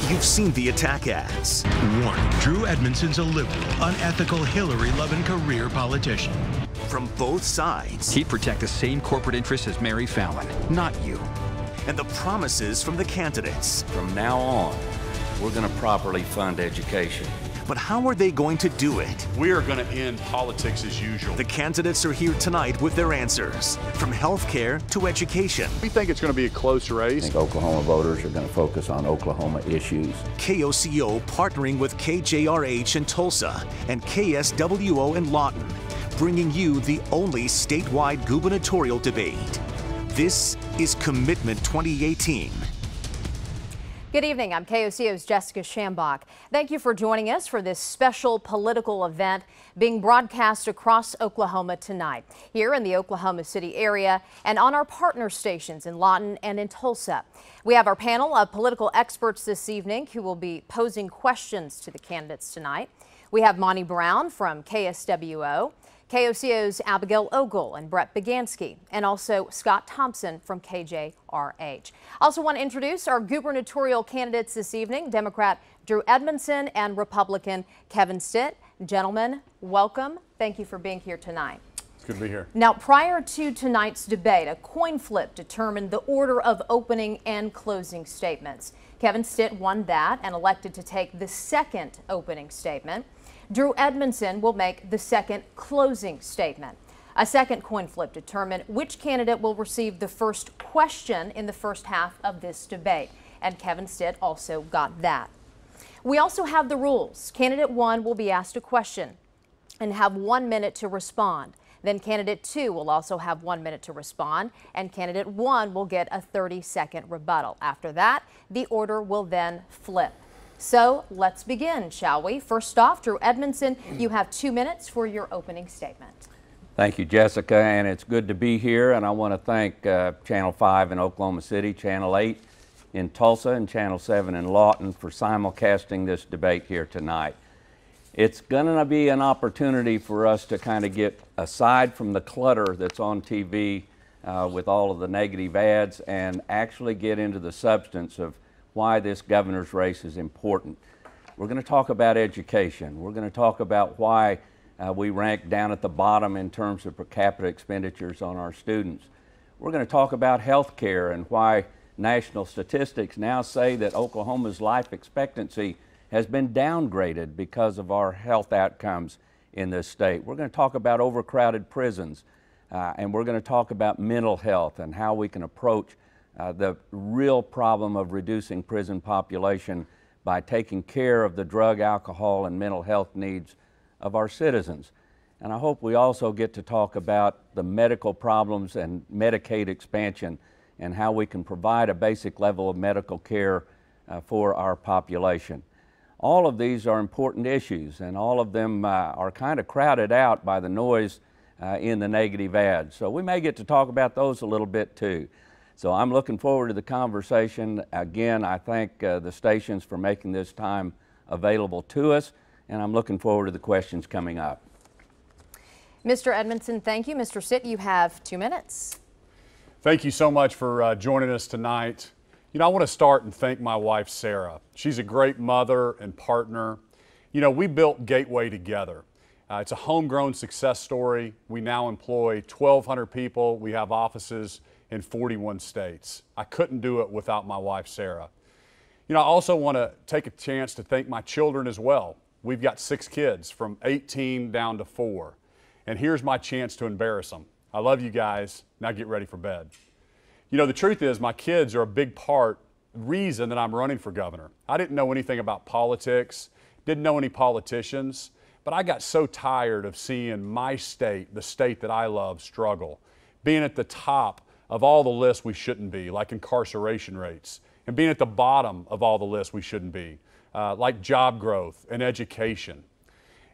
You've seen the attack ads. Warning, Drew Edmondson's a liberal, unethical, Hillary-loving career politician. From both sides. He'd protect the same corporate interests as Mary Fallon, not you. And the promises from the candidates. From now on, we're going to properly fund education. But how are they going to do it? We are going to end politics as usual. The candidates are here tonight with their answers, from healthcare to education. We think it's going to be a close race. I think Oklahoma voters are going to focus on Oklahoma issues. KOCO partnering with KJRH in Tulsa and KSWO in Lawton, bringing you the only statewide gubernatorial debate. This is Commitment 2018. Good evening. I'm KOCO's Jessica Shambach. Thank you for joining us for this special political event being broadcast across Oklahoma tonight, here in the Oklahoma City area and on our partner stations in Lawton and in Tulsa. We have our panel of political experts this evening who will be posing questions to the candidates tonight. We have Monty Brown from KSWO, KOCO's Abigail Ogle and Brett Begansky, and also Scott Thompson from KJRH. I also want to introduce our gubernatorial candidates this evening, Democrat Drew Edmondson and Republican Kevin Stitt. Gentlemen, welcome. Thank you for being here tonight. It's good to be here. Now, prior to tonight's debate, a coin flip determined the order of opening and closing statements. Kevin Stitt won that and elected to take the second opening statement. Drew Edmondson will make the second closing statement. A second coin flip determined which candidate will receive the first question in the first half of this debate, and Kevin Stitt also got that. We also have the rules. Candidate 1 will be asked a question and have 1 minute to respond. Then candidate 2 will also have 1 minute to respond, and candidate 1 will get a 30-second rebuttal. After that, the order will then flip. So let's begin, shall we? First off, Drew Edmondson, you have 2 minutes for your opening statement. Thank you, Jessica, and it's good to be here. And I want to thank Channel 5 in Oklahoma City, Channel 8 in Tulsa, and Channel 7 in Lawton for simulcasting this debate here tonight. It's going to be an opportunity for us to kind of get aside from the clutter that's on TV with all of the negative ads and actually get into the substance of why this governor's race is important. We're going to talk about education. We're going to talk about why we rank down at the bottom in terms of per capita expenditures on our students. We're going to talk about health care and why national statistics now say that Oklahoma's life expectancy has been downgraded because of our health outcomes in this state. We're going to talk about overcrowded prisons, and we're going to talk about mental health and how we can approach the real problem of reducing prison population by taking care of the drug, alcohol, and mental health needs of our citizens. And I hope we also get to talk about the medical problems and Medicaid expansion and how we can provide a basic level of medical care for our population. All of these are important issues, and all of them are kind of crowded out by the noise in the negative ads. So we may get to talk about those a little bit too. So I'm looking forward to the conversation. Again, I thank the stations for making this time available to us, and I'm looking forward to the questions coming up. Mr. Edmondson, thank you. Mr. Stitt, you have 2 minutes. Thank you so much for joining us tonight. You know, I want to start and thank my wife, Sarah. She's a great mother and partner. You know, we built Gateway together. It's a homegrown success story. We now employ 1,200 people. We have offices in 41 states. I couldn't do it without my wife, Sarah. You know, I also want to take a chance to thank my children as well. We've got 6 kids from 18 down to 4. And here's my chance to embarrass them. I love you guys. Now get ready for bed. You know, the truth is my kids are a big reason that I'm running for governor. I didn't know anything about politics, didn't know any politicians, but I got so tired of seeing my state, the state that I love, struggle, being at the top of all the lists we shouldn't be, like incarceration rates, and being at the bottom of all the lists we shouldn't be, like job growth and education.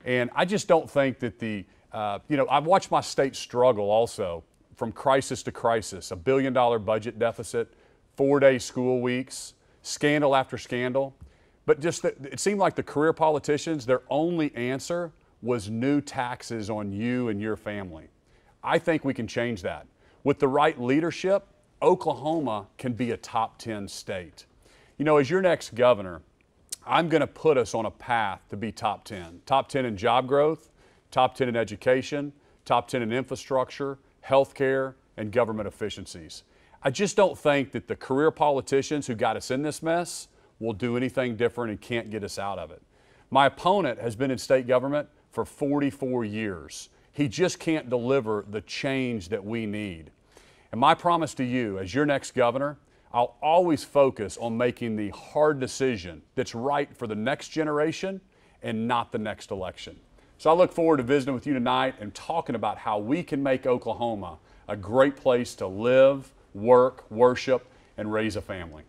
And I just don't think that you know, I've watched my state struggle also from crisis to crisis, $1 billion budget deficit, 4-day school weeks, scandal after scandal. But just it seemed like the career politicians, their only answer was new taxes on you and your family. I think we can change that. With the right leadership, Oklahoma can be a top 10 state. You know, as your next governor, I'm going to put us on a path to be top 10. Top 10 in job growth, top 10 in education, top 10 in infrastructure, healthcare, and government efficiencies. I just don't think that the career politicians who got us in this mess will do anything different and can't get us out of it. My opponent has been in state government for 44 years. He just can't deliver the change that we need. And my promise to you, as your next governor, I'll always focus on making the hard decision that's right for the next generation and not the next election. So I look forward to visiting with you tonight and talking about how we can make Oklahoma a great place to live, work, worship, and raise a family.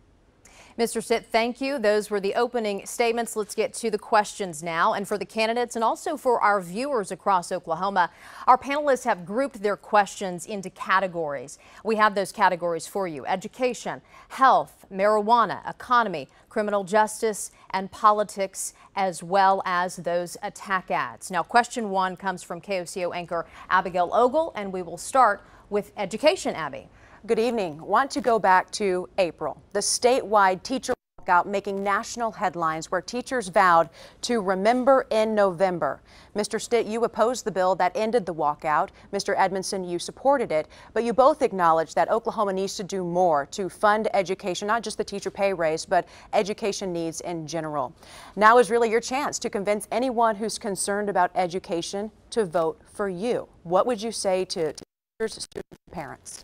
Mr. Stitt, thank you. Those were the opening statements. Let's get to the questions now. And for the candidates and also for our viewers across Oklahoma, our panelists have grouped their questions into categories. We have those categories for you: education, health, marijuana, economy, criminal justice, and politics, as well as those attack ads. Now, question one comes from KOCO anchor Abigail Ogle, and we will start with education. Abby. Good evening. Want to go back to April, the statewide teacher walkout making national headlines where teachers vowed to remember in November. Mr. Stitt, you opposed the bill that ended the walkout. Mr. Edmondson, you supported it, but you both acknowledged that Oklahoma needs to do more to fund education, not just the teacher pay raise, but education needs in general. Now is really your chance to convince anyone who's concerned about education to vote for you. What would you say to teachers, students, and parents?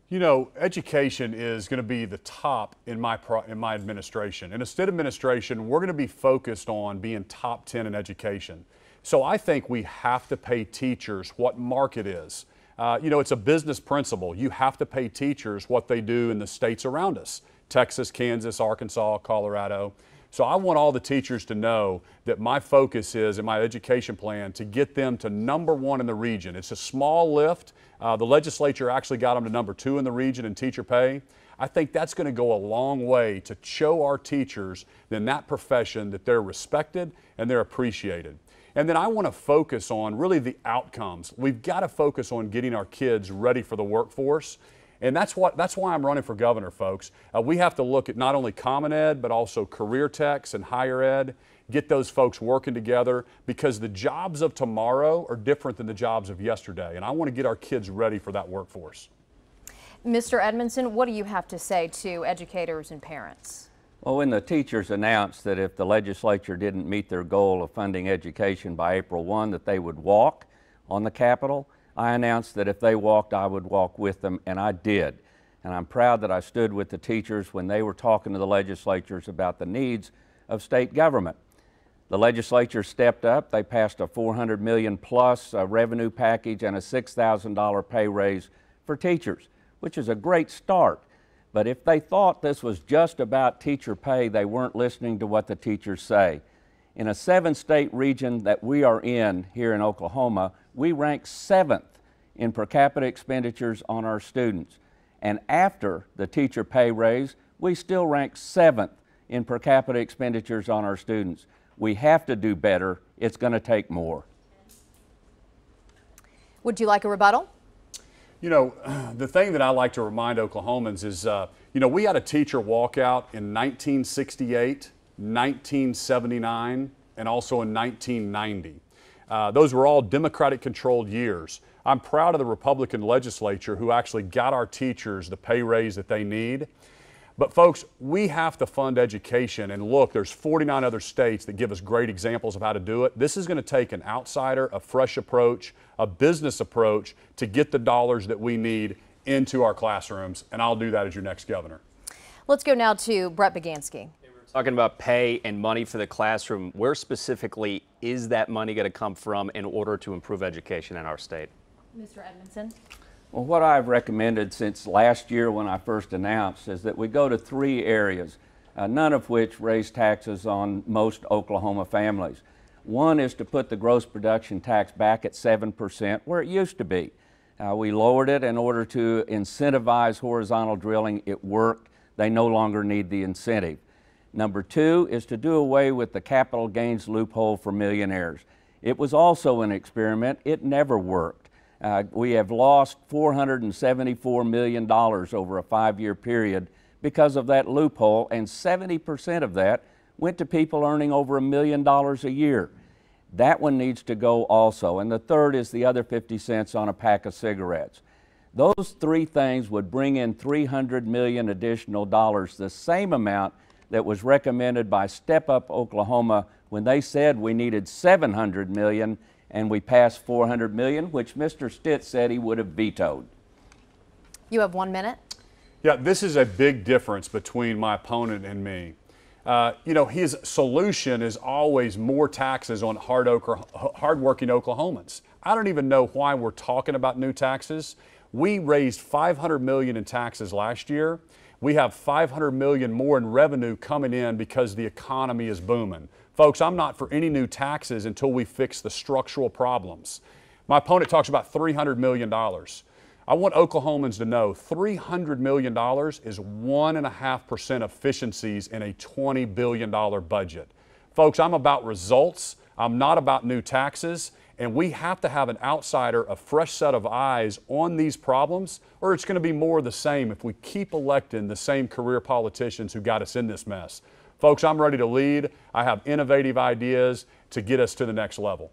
You know, education is going to be the top in my administration. In a state administration, we're going to be focused on being top 10 in education. So I think we have to pay teachers what market is. You know, it's a business principle. You have to pay teachers what they do in the states around us: Texas, Kansas, Arkansas, Colorado. So I want all the teachers to know that my focus is in my education plan to get them to #1 in the region. It's a small lift. The legislature actually got them to #2 in the region in teacher pay. I think that's going to go a long way to show our teachers in that profession that they're respected and they're appreciated. And then I want to focus on really the outcomes. We've got to focus on getting our kids ready for the workforce. And that's why I'm running for governor, folks. We have to look at not only Common Ed, but also career techs and higher ed, get those folks working together, because the jobs of tomorrow are different than the jobs of yesterday. And I want to get our kids ready for that workforce. Mr. Edmondson, what do you have to say to educators and parents? Well, when the teachers announced that if the legislature didn't meet their goal of funding education by April 1, that they would walk on the Capitol, I announced that if they walked, I would walk with them, and I did. And I'm proud that I stood with the teachers when they were talking to the legislatures about the needs of state government. The legislature stepped up. They passed a $400 million plus revenue package and a $6,000 pay raise for teachers, which is a great start. But if they thought this was just about teacher pay, they weren't listening to what the teachers say. In a 7-state region that we are in here in Oklahoma, we rank 7th in per capita expenditures on our students. And after the teacher pay raise, we still rank 7th in per capita expenditures on our students. We have to do better. It's going to take more. Would you like a rebuttal? You know, the thing that I like to remind Oklahomans is, you know, we had a teacher walkout in 1968, 1979, and also in 1990. Those were all Democratic-controlled years. I'm proud of the Republican legislature who actually got our teachers the pay raise that they need. But folks, we have to fund education, and look, there's 49 other states that give us great examples of how to do it. This is going to take an outsider, a fresh approach, a business approach to get the dollars that we need into our classrooms, and I'll do that as your next governor. Let's go now to Brett Bagansky. Talking about pay and money for the classroom, where specifically is that money going to come from in order to improve education in our state? Mr. Edmondson. Well, what I've recommended since last year when I first announced is that we go to 3 areas, none of which raise taxes on most Oklahoma families. One is to put the gross production tax back at 7% where it used to be. We lowered it in order to incentivize horizontal drilling. It worked. They no longer need the incentive. Number 2 is to do away with the capital gains loophole for millionaires. It was also an experiment. It never worked. We have lost $474 million over a 5-year period because of that loophole, and 70% of that went to people earning over $1 million a year. That one needs to go also. And the third is the other 50 cents on a pack of cigarettes. Those three things would bring in $300 million additional dollars, the same amount that was recommended by Step Up Oklahoma when they said we needed $700 million, and we passed $400 million, which Mr. Stitt said he would have vetoed. You have 1 minute. Yeah, this is a big difference between my opponent and me. You know, his solution is always more taxes on hardworking Oklahomans. I don't even know why we're talking about new taxes. We raised $500 million in taxes last year. We have $500 million more in revenue coming in because the economy is booming. Folks, I'm not for any new taxes until we fix the structural problems. My opponent talks about $300 million. I want Oklahomans to know $300 million is 1.5% efficiencies in a $20 billion budget. Folks, I'm about results. I'm not about new taxes. And we have to have an outsider, a fresh set of eyes on these problems, or it's going to be more of the same if we keep electing the same career politicians who got us in this mess. Folks, I'm ready to lead. I have innovative ideas to get us to the next level.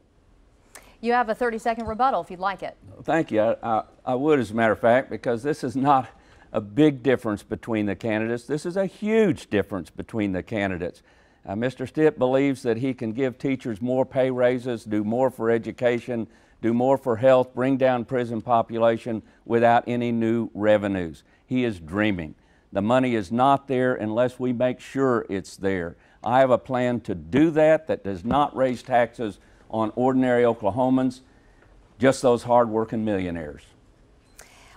You have a 30-second rebuttal if you'd like it. Thank you. I would, as a matter of fact, because this is not a big difference between the candidates. This is a huge difference between the candidates. Mr. Stitt believes that he can give teachers more pay raises, do more for education, do more for health, bring down prison population without any new revenues. He is dreaming. The money is not there unless we make sure it's there. I have a plan to do that does not raise taxes on ordinary Oklahomans, just those hard-working millionaires.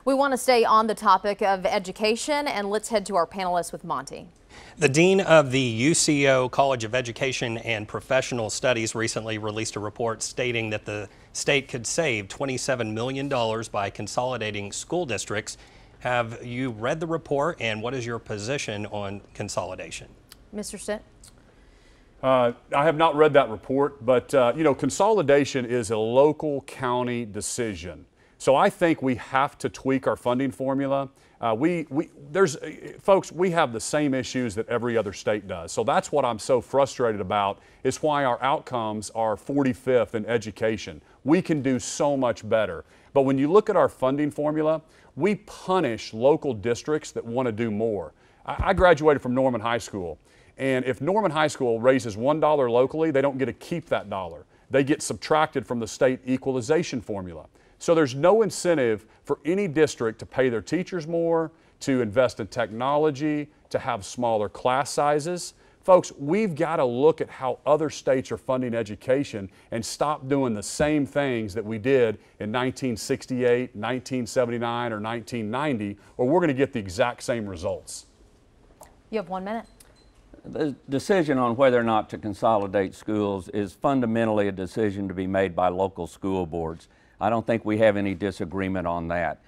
We want to stay on the topic of education, and let's head to our panelists with Monty. The dean of the UCO College of Education and Professional Studies recently released a report stating that the state could save $27 million by consolidating school districts. Have you read the report, and what is your position on consolidation? Mr. Stitt? I have not read that report, but you know, consolidation is a local county decision. So I think we have to tweak our funding formula. Folks, we have the same issues that every other state does. So that's what I'm so frustrated about, is why our outcomes are 45th in education. We can do so much better. But when you look at our funding formula, we punish local districts that want to do more. I graduated from Norman High School. And if Norman High School raises $1 locally, they don't get to keep that dollar. They get subtracted from the state equalization formula. So there's no incentive for any district to pay their teachers more, to invest in technology, to have smaller class sizes. Folks, we've got to look at how other states are funding education and stop doing the same things that we did in 1968, 1979, or 1990, or we're going to get the exact same results. You have 1 minute. The decision on whether or not to consolidate schools is fundamentally a decision to be made by local school boards. I don't think we have any disagreement on that.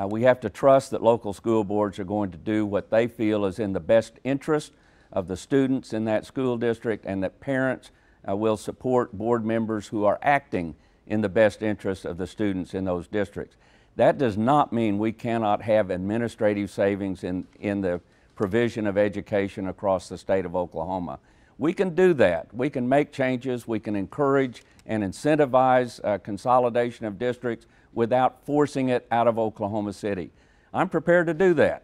We have to trust that local school boards are going to do what they feel is in the best interest of the students in that school district, and that parents will support board members who are acting in the best interest of the students in those districts. That does not mean we cannot have administrative savings in the provision of education across the state of Oklahoma. We can do that. We can make changes. We can encourage and incentivize consolidation of districts without forcing it out of Oklahoma City. I'm prepared to do that.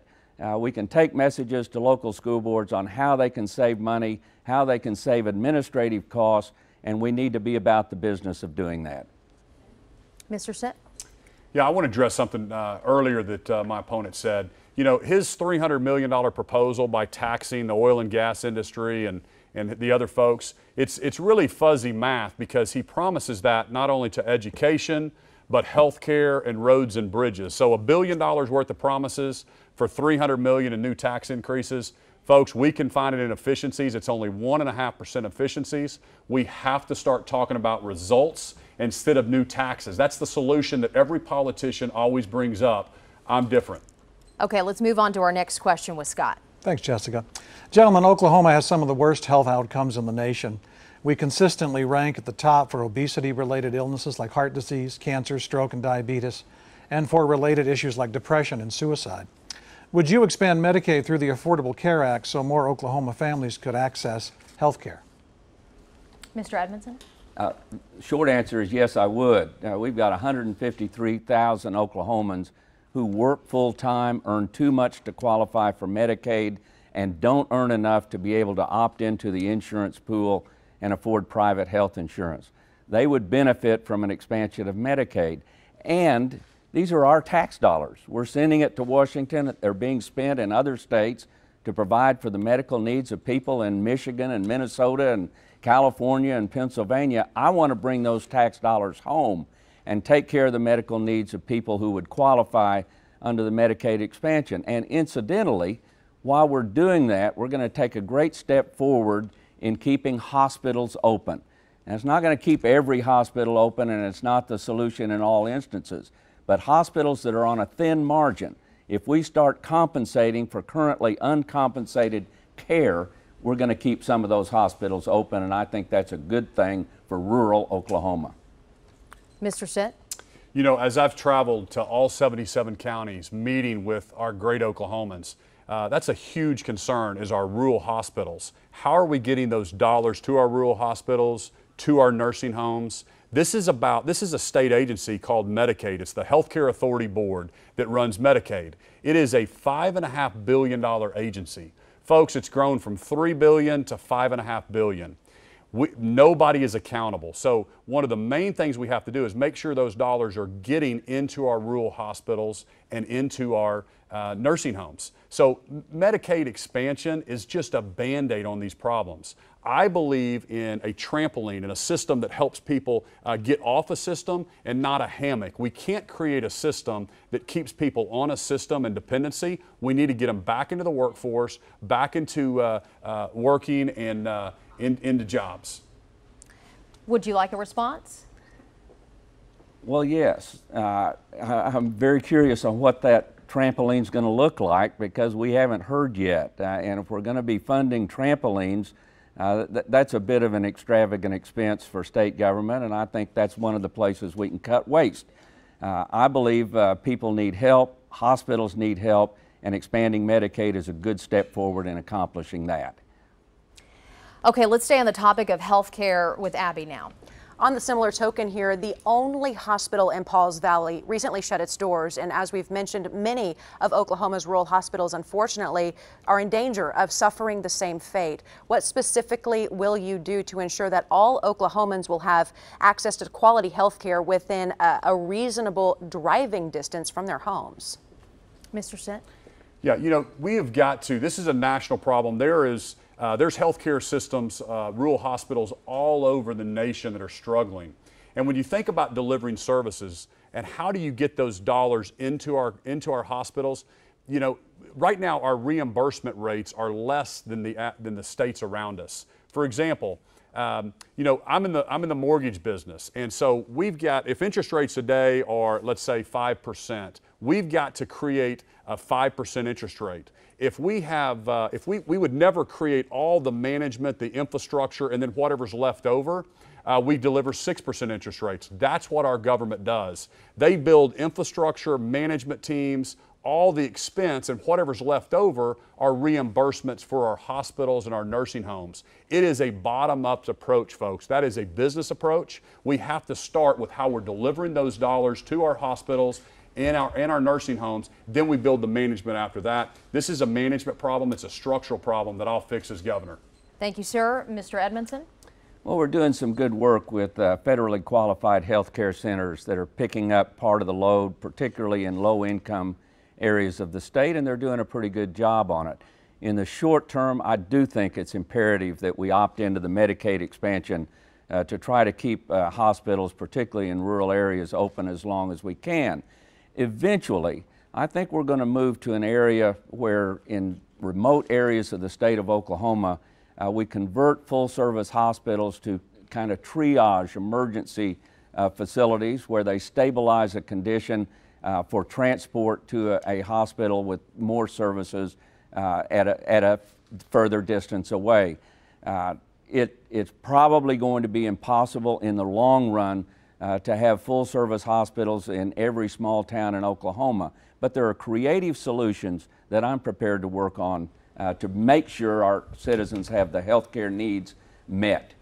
We can take messages to local school boards on how they can save money, how they can save administrative costs, and we need to be about the business of doing that. Mr. Stitt? Yeah, I want to address something earlier that my opponent said. You know, his $300 million proposal by taxing the oil and gas industry and the other folks, it's really fuzzy math, because he promises that not only to education, but health care and roads and bridges. So $1 billion worth of promises for $300 million in new tax increases. Folks, we can find it in efficiencies. It's only 1.5% efficiencies. We have to start talking about results instead of new taxes. That's the solution that every politician always brings up. I'm different. Okay, let's move on to our next question with Scott. Thanks, Jessica. Gentlemen, Oklahoma has some of the worst health outcomes in the nation. We consistently rank at the top for obesity-related illnesses like heart disease, cancer, stroke, and diabetes, and for related issues like depression and suicide. Would you expand Medicaid through the Affordable Care Act so more Oklahoma families could access health care? Mr. Edmondson? Short answer is yes, I would. We've got 153,000 Oklahomans who work full-time, earn too much to qualify for Medicaid, and don't earn enough to be able to opt into the insurance pool and afford private health insurance. They would benefit from an expansion of Medicaid. And these are our tax dollars. We're sending it to Washington. They're being spent in other states to provide for the medical needs of people in Michigan and Minnesota and California and Pennsylvania. I want to bring those tax dollars home and take care of the medical needs of people who would qualify under the Medicaid expansion. And incidentally, while we're doing that, we're going to take a great step forward in keeping hospitals open. And it's not going to keep every hospital open, and it's not the solution in all instances. But hospitals that are on a thin margin, if we start compensating for currently uncompensated care, we're going to keep some of those hospitals open, and I think that's a good thing for rural Oklahoma. Mr. Stitt? You know, as I've traveled to all 77 counties meeting with our great Oklahomans, that's a huge concern, is our rural hospitals. How are we getting those dollars to our rural hospitals, to our nursing homes? This is a state agency called Medicaid. It's the Healthcare Authority Board that runs Medicaid. It is a $5.5 billion agency. Folks, it's grown from $3 billion to $5.5 billion. Nobody is accountable. So one of the main things we have to do is make sure those dollars are getting into our rural hospitals and into our nursing homes. So Medicaid expansion is just a Band-Aid on these problems. I believe in a trampoline and a system that helps people get off a system and not a hammock. We can't create a system that keeps people on a system and dependency. We need to get them back into the workforce, back into working and into jobs. Would you like a response? Well, yes. I'm very curious on what that trampoline is going to look like, because we haven't heard yet. And if we're going to be funding trampolines, that's a bit of an extravagant expense for state government, and I think that's one of the places we can cut waste. I believe people need help, hospitals need help, and expanding Medicaid is a good step forward in accomplishing that. Okay, let's stay on the topic of health care with Abby now. On the similar token here, the only hospital in Pauls Valley recently shut its doors, and as we've mentioned, many of Oklahoma's rural hospitals, unfortunately, are in danger of suffering the same fate. What specifically will you do to ensure that all Oklahomans will have access to quality health care within a reasonable driving distance from their homes? Mr. Stitt? Yeah, you know, we have got to, this is a national problem. There's healthcare systems, rural hospitals all over the nation that are struggling. And when you think about delivering services and how do you get those dollars into our hospitals, you know, right now our reimbursement rates are less than the states around us. For example, you know, I'm in the mortgage business, and so we've got, if interest rates today are, let's say, 5%, we've got to create a 5% interest rate. If we have, we would never create all the management, the infrastructure, and then whatever's left over, we deliver 6% interest rates. That's what our government does. They build infrastructure, management teams, all the expense, and whatever's left over are reimbursements for our hospitals and our nursing homes. It is a bottom-up approach, folks. That is a business approach. We have to start with how we're delivering those dollars to our hospitals and our nursing homes. Then we build the management after that. This is a management problem. It's a structural problem that I'll fix as governor. Thank you, sir. Mr. Edmondson? Well, we're doing some good work with federally qualified health care centers that are picking up part of the load, particularly in low-income areas of the state, and they're doing a pretty good job on it. In the short term, I do think it's imperative that we opt into the Medicaid expansion to try to keep hospitals, particularly in rural areas, open as long as we can. Eventually, I think we're going to move to an area where in remote areas of the state of Oklahoma, we convert full-service hospitals to kind of triage emergency facilities where they stabilize a condition for transport to a hospital with more services at a further distance away. It's probably going to be impossible in the long run to have full-service hospitals in every small town in Oklahoma, but there are creative solutions that I'm prepared to work on to make sure our citizens have the health care needs met.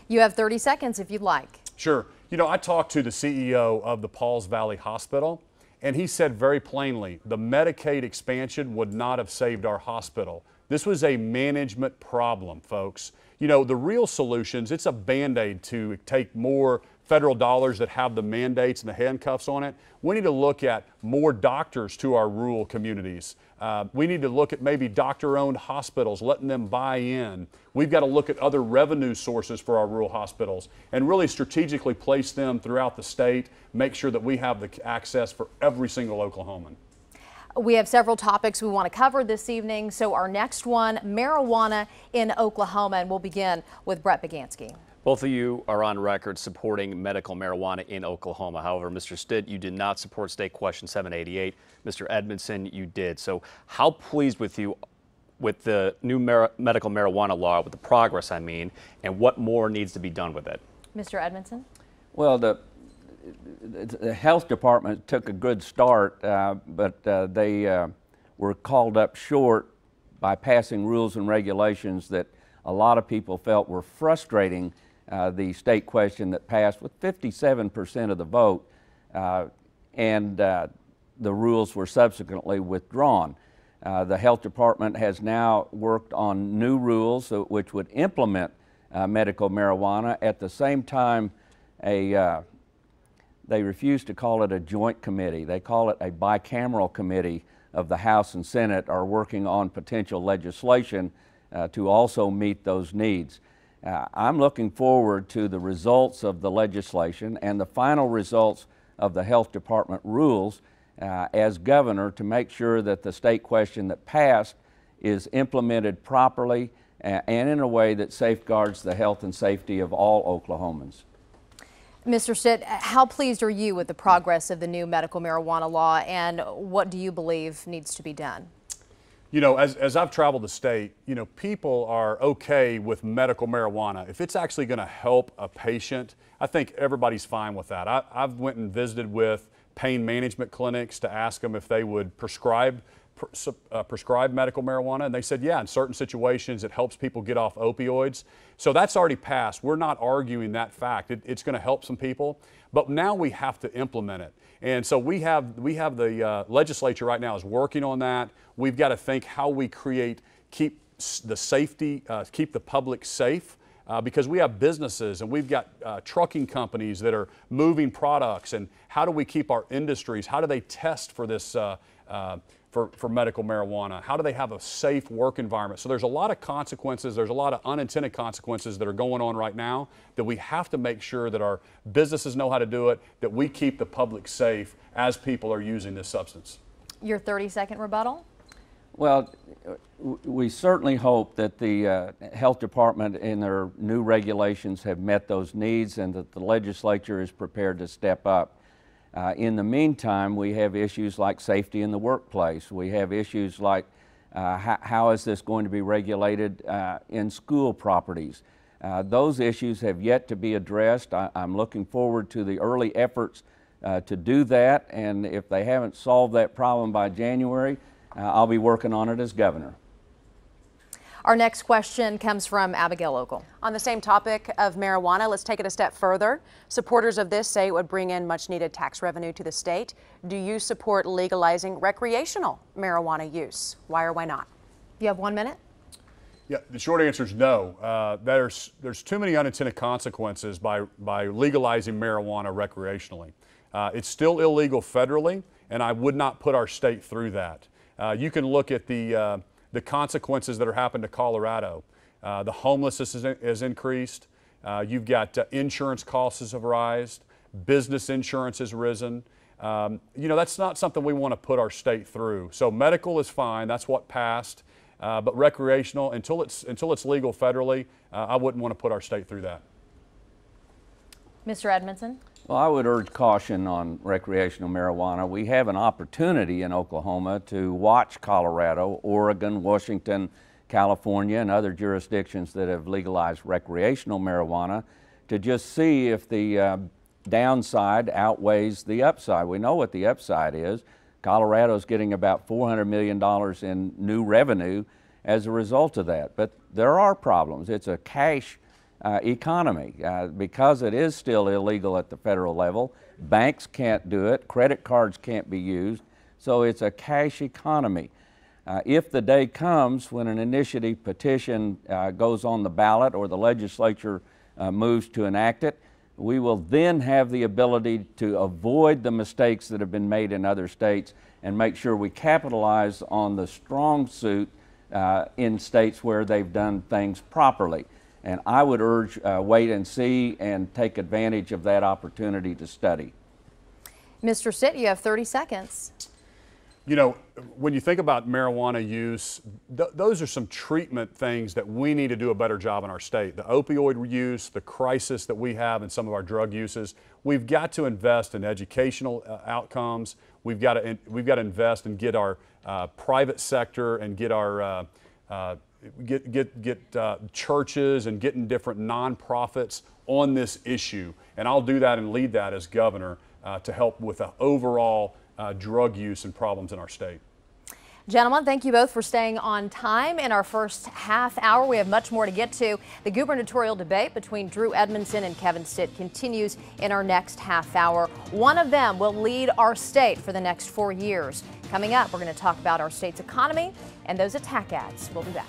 You have 30 seconds if you'd like. Sure. You know, I talked to the CEO of the Pauls Valley Hospital, and he said very plainly, the Medicaid expansion would not have saved our hospital. This was a management problem, folks. You know, the real solutions, it's a Band-Aid to take more federal dollars that have the mandates and the handcuffs on it. We need to look at more doctors to our rural communities. We need to look at maybe doctor-owned hospitals, letting them buy in. We've got to look at other revenue sources for our rural hospitals and really strategically place them throughout the state, make sure that we have the access for every single Oklahoman. We have several topics we want to cover this evening. So our next one, marijuana in Oklahoma, and we'll begin with Brett Bagansky. Both of you are on record supporting medical marijuana in Oklahoma. However, Mr. Stitt, you did not support State Question 788. Mr. Edmondson, you did. So how pleased with you with the new medical marijuana law, with the progress, I mean, and what more needs to be done with it? Mr. Edmondson? Well, the health department took a good start, but they were called up short by passing rules and regulations that a lot of people felt were frustrating the state question that passed with 57% of the vote, and the rules were subsequently withdrawn. The health department has now worked on new rules which would implement medical marijuana. At the same time, they refuse to call it a joint committee. They call it a bicameral committee of the House and Senate are working on potential legislation to also meet those needs. I'm looking forward to the results of the legislation and the final results of the health department rules as governor to make sure that the state question that passed is implemented properly and in a way that safeguards the health and safety of all Oklahomans. Mr. Stitt, how pleased are you with the progress of the new medical marijuana law, and what do you believe needs to be done? You know, as I've traveled the state, you know, people are okay with medical marijuana. If it's actually going to help a patient, I think everybody's fine with that. I've went and visited with pain management clinics to ask them if they would prescribe medical marijuana, and they said, yeah, in certain situations it helps people get off opioids. So that's already passed. We're not arguing that fact. It's going to help some people, but now we have to implement it. And so we have the legislature right now is working on that. We've got to think how we keep the safety, keep the public safe. Because we have businesses and we've got trucking companies that are moving products, and how do we keep our industries, how do they test for this, for medical marijuana? How do they have a safe work environment? So there's a lot of consequences, there's a lot of unintended consequences that are going on right now that we have to make sure that our businesses know how to do it, that we keep the public safe as people are using this substance. Your 30-second rebuttal? Well, we certainly hope that the health department in their new regulations have met those needs and that the legislature is prepared to step up. In the meantime, we have issues like safety in the workplace. We have issues like how is this going to be regulated in school properties. Those issues have yet to be addressed. I'm looking forward to the early efforts to do that, and if they haven't solved that problem by January, I'll be working on it as governor. Our next question comes from Abigail Ogle. On the same topic of marijuana, let's take it a step further. Supporters of this say it would bring in much needed tax revenue to the state. Do you support legalizing recreational marijuana use? Why or why not? You have 1 minute. Yeah, the short answer is no. There's too many unintended consequences by legalizing marijuana recreationally. It's still illegal federally, and I would not put our state through that. You can look at the consequences that are happening to Colorado. The homelessness has increased. You've got insurance costs have risen. Business insurance has risen. You know, that's not something we want to put our state through. So medical is fine. That's what passed. But recreational, until it's legal federally, I wouldn't want to put our state through that. Mr. Edmondson? Well, I would urge caution on recreational marijuana. We have an opportunity in Oklahoma to watch Colorado, Oregon, Washington, California, and other jurisdictions that have legalized recreational marijuana to just see if the downside outweighs the upside. We know what the upside is. Colorado's getting about $400 million in new revenue as a result of that. But there are problems. It's a cash economy because it is still illegal at the federal level. Banks can't do it. Credit cards can't be used. So it's a cash economy. If the day comes when an initiative petition goes on the ballot or the legislature moves to enact it, we will then have the ability to avoid the mistakes that have been made in other states and make sure we capitalize on the strong suit in states where they've done things properly. And I would urge wait and see and take advantage of that opportunity to study. Mr. Stitt, you have 30 seconds. You know, when you think about marijuana use, those are some treatment things that we need to do a better job in our state. The opioid use, the crisis that we have in some of our drug uses, we've got to invest in educational outcomes. We've got to invest and get our private sector and get our churches and getting different nonprofits on this issue. And I'll do that and lead that as governor to help with the overall drug use and problems in our state. Gentlemen, thank you both for staying on time in our first half hour. We have much more to get to. The gubernatorial debate between Drew Edmondson and Kevin Stitt continues in our next half hour. One of them will lead our state for the next 4 years. Coming up, we're going to talk about our state's economy and those attack ads. We'll be back.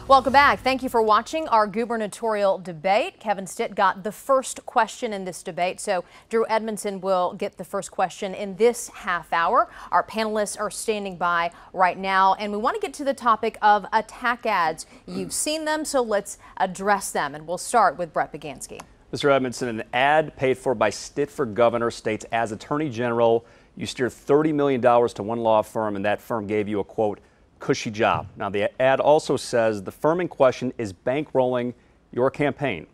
Welcome back. Thank you for watching our gubernatorial debate. Kevin Stitt got the first question in this debate, so Drew Edmondson will get the first question in this half hour. Our panelists are standing by right now, and we want to get to the topic of attack ads. You've seen them, so let's address them, and we'll start with Brett Begansky. Mr. Edmondson, an ad paid for by Stitt for governor states, as Attorney General, you steered $30 million to one law firm, and that firm gave you a, quote, cushy job. Now, the ad also says the firm in question is bankrolling your campaign.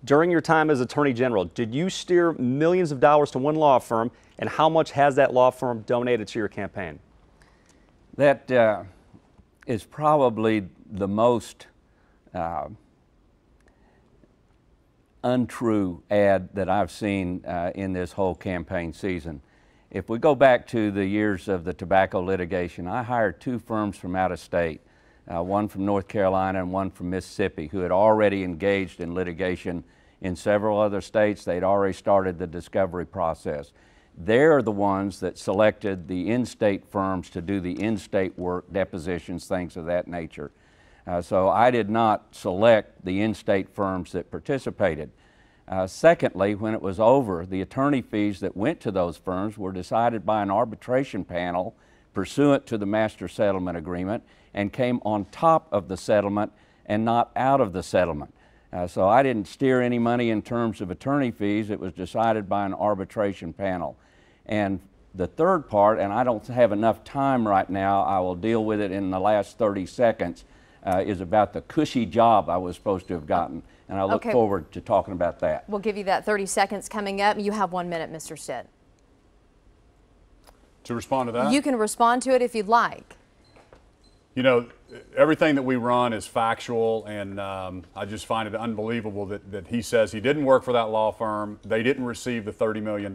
During your time as Attorney General, did you steer millions of dollars to one law firm, and how much has that law firm donated to your campaign? That is probably the most untrue ad that I've seen in this whole campaign season. If we go back to the years of the tobacco litigation, I hired 2 firms from out of state, one from North Carolina and one from Mississippi, who had already engaged in litigation in several other states. They'd already started the discovery process. They're the ones that selected the in-state firms to do the in-state work, depositions, things of that nature. So I did not select the in-state firms that participated. Secondly, when it was over, the attorney fees that went to those firms were decided by an arbitration panel pursuant to the master settlement agreement and came on top of the settlement and not out of the settlement. So I didn't steer any money in terms of attorney fees. It was decided by an arbitration panel. And the third part, and I don't have enough time right now, I will deal with it in the last 30 seconds, is about the cushy job I was supposed to have gotten. And I look forward to talking about that. We'll give you that 30 seconds coming up. You have 1 minute, Mr. Stitt. To respond to that? You can respond to it if you'd like. You know, everything that we run is factual, and I just find it unbelievable that he says he didn't work for that law firm. They didn't receive the $30 million.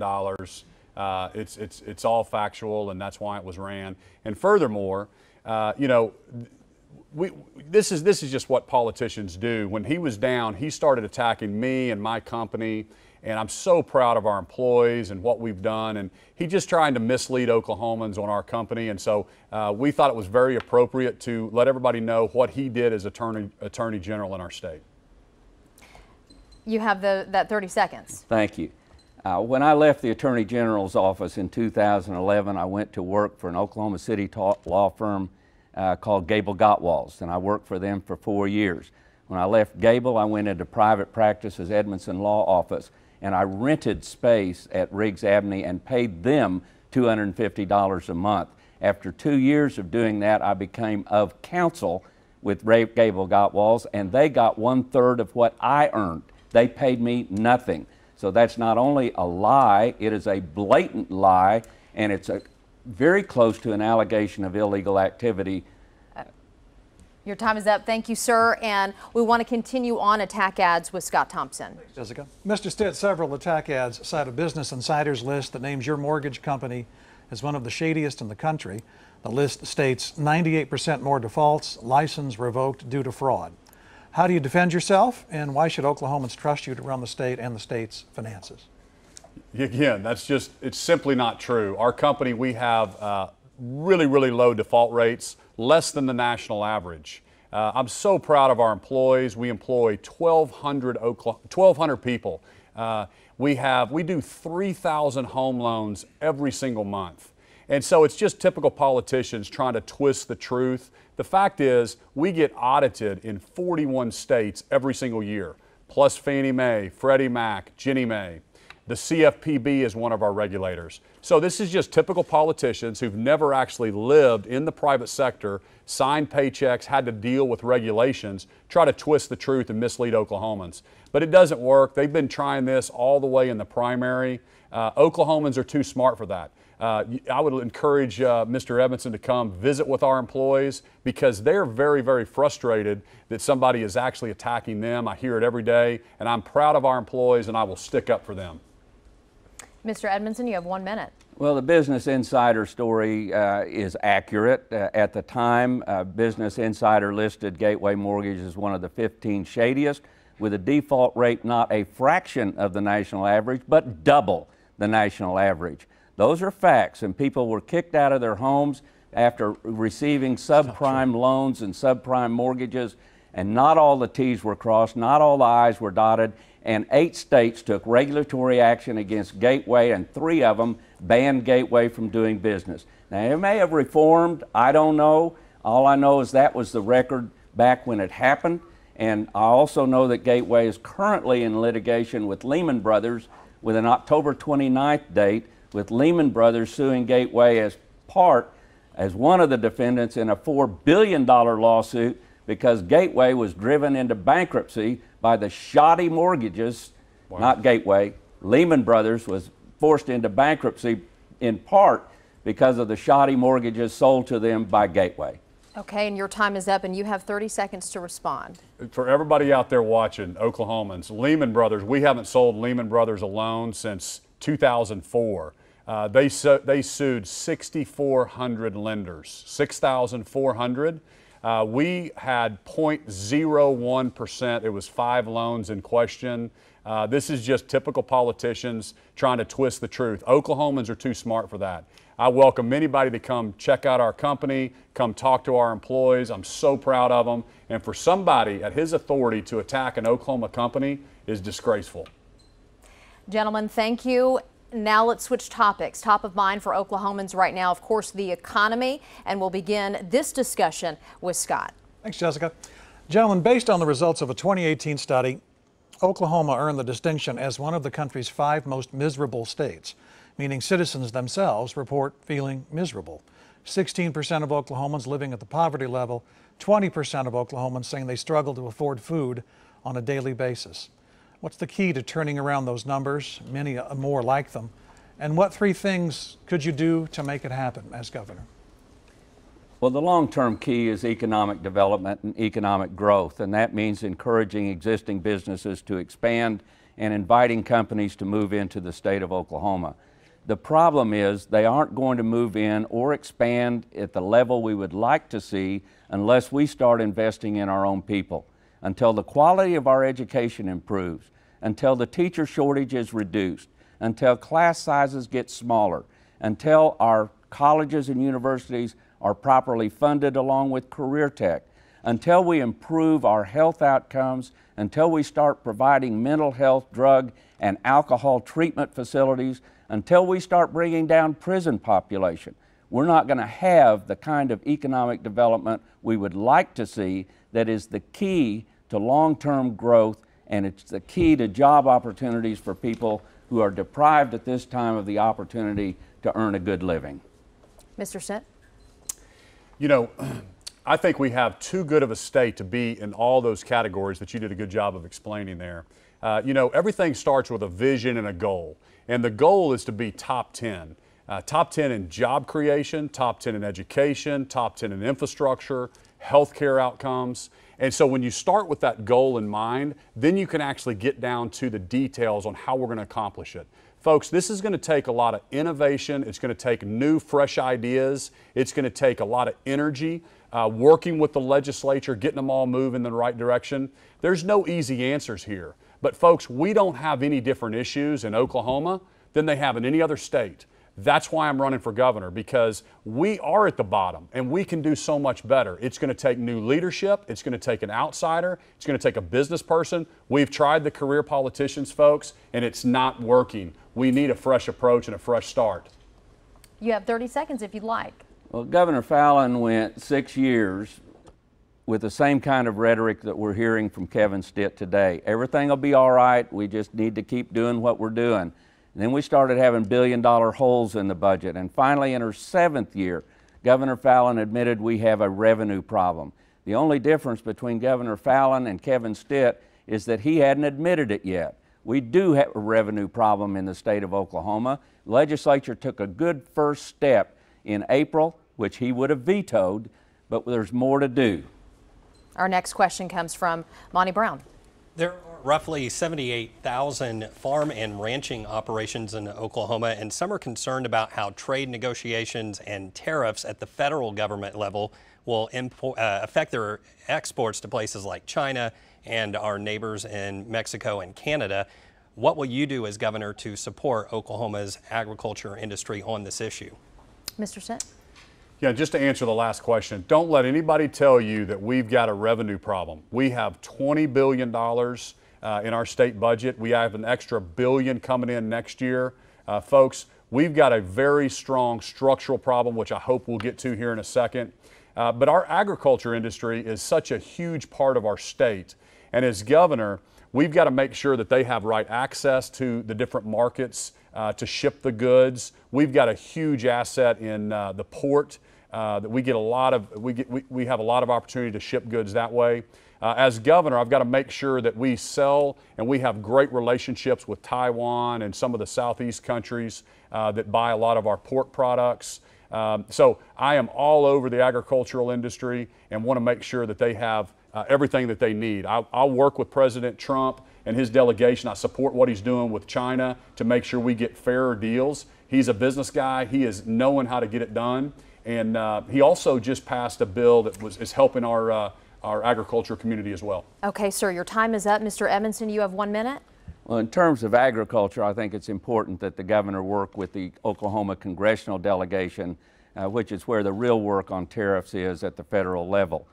It's all factual, and that's why it was ran. And furthermore, you know, this is just what politicians do. When he was down, he started attacking me and my company, and I'm so proud of our employees and what we've done, and he's just trying to mislead Oklahomans on our company, and so we thought it was very appropriate to let everybody know what he did as Attorney General in our state. You have that 30 seconds. Thank you. When I left the Attorney General's office in 2011, I went to work for an Oklahoma City law firm called Gable Gottwals, and I worked for them for 4 years. When I left Gable, I went into private practice as Edmondson Law Office, and I rented space at Riggs Avenue and paid them $250 a month. After 2 years of doing that, I became of counsel with Gable Gottwals, and they got 1/3 of what I earned. They paid me nothing. So that's not only a lie, it is a blatant lie, and it's very close to an allegation of illegal activity. Your time is up. Thank you, sir. And we want to continue on attack ads with Scott Thompson. Thanks, Jessica. Mr. Stitt, several attack ads cite a Business Insider's list that names your mortgage company as one of the shadiest in the country. The list states 98% more defaults, license revoked due to fraud. How do you defend yourself, and why should Oklahomans trust you to run the state and the state's finances? Again, it's simply not true. Our company, we have really, really low default rates, less than the national average. I'm so proud of our employees. We employ 1,200 people. We do 3,000 home loans every single month. And so it's just typical politicians trying to twist the truth. The fact is, we get audited in 41 states every single year, plus Fannie Mae, Freddie Mac, Ginnie Mae. The CFPB is one of our regulators. So this is just typical politicians who've never actually lived in the private sector, signed paychecks, had to deal with regulations, try to twist the truth and mislead Oklahomans. But it doesn't work. They've been trying this all the way in the primary. Oklahomans are too smart for that. I would encourage Mr. Edmondson to come visit with our employees because they're very, very frustrated that somebody is actually attacking them. I hear it every day, and I'm proud of our employees, and I will stick up for them. Mr. Edmondson, you have 1 minute. Well, the Business Insider story is accurate. At the time, Business Insider listed Gateway Mortgage as one of the 15 shadiest, with a default rate not a fraction of the national average, but double the national average. Those are facts, and people were kicked out of their homes after receiving subprime loans and subprime mortgages, and not all the T's were crossed, not all the I's were dotted, and 8 states took regulatory action against Gateway, and 3 of them banned Gateway from doing business. Now, it may have reformed, I don't know. All I know is that was the record back when it happened, and I also know that Gateway is currently in litigation with Lehman Brothers with an October 29th date, with Lehman Brothers suing Gateway as one of the defendants in a $4 billion lawsuit because Gateway was driven into bankruptcy by the shoddy mortgages, not Gateway. Lehman Brothers was forced into bankruptcy in part because of the shoddy mortgages sold to them by Gateway. Okay, and your time is up, and you have 30 seconds to respond. For everybody out there watching, Oklahomans, Lehman Brothers, we haven't sold Lehman Brothers a loan since 2004. They sued 6,400 lenders, 6,400. We had 0.01%. It was 5 loans in question. This is just typical politicians trying to twist the truth. Oklahomans are too smart for that. I welcome anybody to come check out our company, come talk to our employees. I'm so proud of them. And for somebody at his authority to attack an Oklahoma company is disgraceful. Gentlemen, thank you. Now let's switch topics. Top of mind for Oklahomans right now, of course, the economy, and we'll begin this discussion with Scott. Thanks, Jessica. Gentlemen, based on the results of a 2018 study, Oklahoma earned the distinction as one of the country's 5 most miserable states, meaning citizens themselves report feeling miserable. 16% of Oklahomans living at the poverty level, 20% of Oklahomans saying they struggle to afford food on a daily basis. What's the key to turning around those numbers, many more like them? And what 3 things could you do to make it happen as governor? Well, the long-term key is economic development and economic growth, and that means encouraging existing businesses to expand and inviting companies to move into the state of Oklahoma. The problem is they aren't going to move in or expand at the level we would like to see unless we start investing in our own people. Until the quality of our education improves, until the teacher shortage is reduced, until class sizes get smaller, until our colleges and universities are properly funded along with career tech, until we improve our health outcomes, until we start providing mental health, drug, and alcohol treatment facilities, until we start bringing down prison population, we're not going to have the kind of economic development we would like to see that is the key to long-term growth, and it's the key to job opportunities for people who are deprived at this time of the opportunity to earn a good living. Mr. Stitt? You know, I think we have too good of a state to be in all those categories that you did a good job of explaining there. You know, everything starts with a vision and a goal, and the goal is to be top 10. Top 10 in job creation, top 10 in education, top 10 in infrastructure, healthcare outcomes. And so when you start with that goal in mind, then you can actually get down to the details on how we're going to accomplish it. Folks, this is going to take a lot of innovation. It's going to take new, fresh ideas. It's going to take a lot of energy, working with the legislature, getting them all moving in the right direction. There's no easy answers here. But folks, we don't have any different issues in Oklahoma than they have in any other state. That's why I'm running for governor, because we are at the bottom and we can do so much better. It's going to take new leadership. It's going to take an outsider. It's going to take a business person. We've tried the career politicians, folks, and it's not working. We need a fresh approach and a fresh start. You have 30 seconds if you'd like. Well, Governor Fallin went 6 years with the same kind of rhetoric that we're hearing from Kevin Stitt today. Everything will be all right. We just need to keep doing what we're doing. And then we started having billion-dollar holes in the budget. And finally, in her 7th year, Governor Fallin admitted we have a revenue problem. The only difference between Governor Fallin and Kevin Stitt is that he hadn't admitted it yet. We do have a revenue problem in the state of Oklahoma. The legislature took a good first step in April, which he would have vetoed, but there's more to do. Our next question comes from Monty Brown. There are roughly 78,000 farm and ranching operations in Oklahoma, and some are concerned about how trade negotiations and tariffs at the federal government level will affect their exports to places like China and our neighbors in Mexico and Canada. What will you do as governor to support Oklahoma's agriculture industry on this issue? Mr. Stitt? Yeah, just to answer the last question, don't let anybody tell you that we've got a revenue problem. We have $20 billion in our state budget. We have an extra billion coming in next year. Folks, we've got a very strong structural problem, which I hope we'll get to here in a second. But our agriculture industry is such a huge part of our state. And as governor, we've got to make sure that they have right access to the different markets to ship the goods. We've got a huge asset in the port that we get a lot of. We have a lot of opportunity to ship goods that way. As governor, I've got to make sure that we sell and we have great relationships with Taiwan and some of the Southeast countries that buy a lot of our pork products. So I am all over the agricultural industry and want to make sure that they have everything that they need. I'll work with President Trump and his delegation. I support what he's doing with China to make sure we get fairer deals. He's a business guy. He is knowing how to get it done. And he also just passed a bill that is helping our agriculture community as well. Okay, sir, your time is up. Mr. Edmondson, you have 1 minute. Well, in terms of agriculture, I think it's important that the governor work with the Oklahoma congressional delegation, which is where the real work on tariffs is at the federal level.